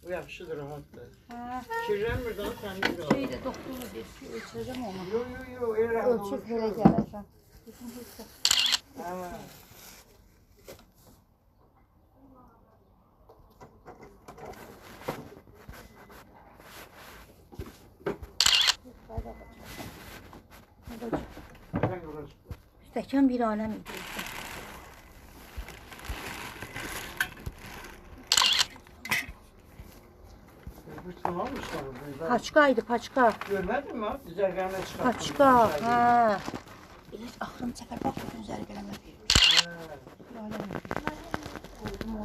Bu yaxşıdır, rahatdır. Ha. Kirlənmir daha təmiz qalır. Şeyde doktorla bir ölçeceğim onu. Yo, elə Ölçüp böyle geleceğim. Ha. Stəkan bir aləm idi. Paçkaydı, paçka. Görmedin mi? Üzerlerine çıkarttım. Paçka, ha. Evet, axırın səfər bax, bütün üzərgələmə verir. Bir aləm idi. Oldum o.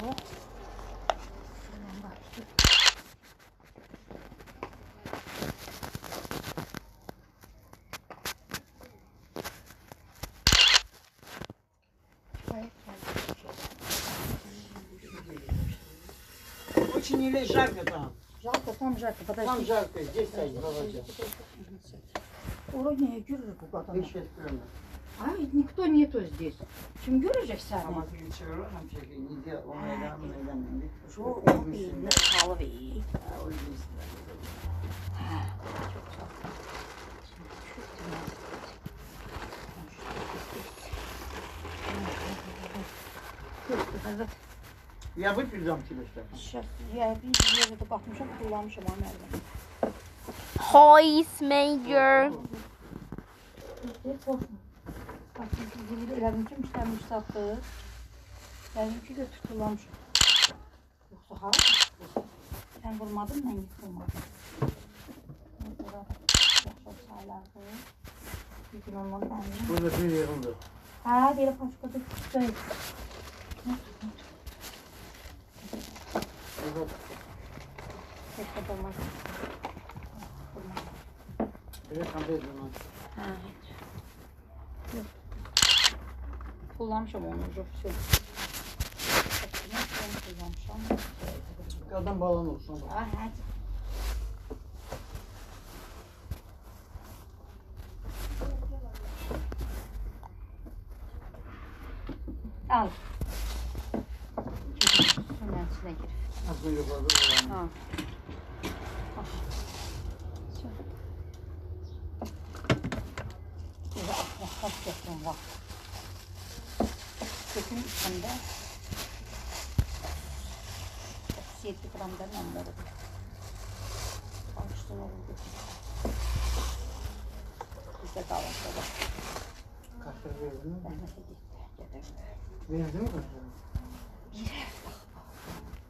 Очень или жарко там? Жарко, там жарко, подожди. Там жарко, здесь сядь, babacığım. Orayı neye görür bu kadını? Hiç etmiyorum. Ay, никто нету здесь. Kim görecek seni? Ama geçiyorlar hem şekil, ne diye o meydan meydan. Şu o bir ne salı be. O yüzden. Çok sağ ol. Evet. Ya bu güzel kiloşlar. Ya bir yere de bakmışım, kullanmışım ama nerede? Hoist Major. Bak şimdi bir elədim ki, müştərmiş satdı. Dedim ki, götür kullanmışım. Yoksa hayır. Sen vurmadın, ben yıkılmadım. Yaxşı sayılardı. Bir gün ondan ben. Burada bir yığıldı. Ha, bir paçkada tutayım. Evet. Tek de olmaz. Evet, kan veriyorum. Ha, yok. Kullanmışım onu, çok şey. Kullanmışım. Kadın balon olsun. Ha, hadi. Al. Hemen içine gir. Nasıl yukarıda Ha. olan? Böyle akmak yapın bak. Kökün içinde 37 gramdan onları karıştırma oldu. Bize kalırsa da. Kaşar verdin mi? Rahmete gitti. Verdin mi kaşarı? Birer bak.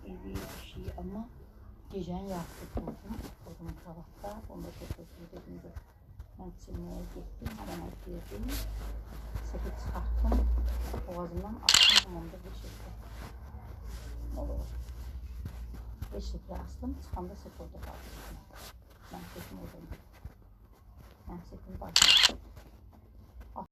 Evi bir şey ama gecen yaktık buldum. Odumun tarafta. Onu da götürdüm dedim de. Ben çimneye gittim. Adama girdim. Sepet çıkarttım. Boğazımdan attım. Hamamda bir şekilde. Olur. 5 litre astım. Çıkanda set orada kaldı. Ben setim odamda. Ben setim başladım.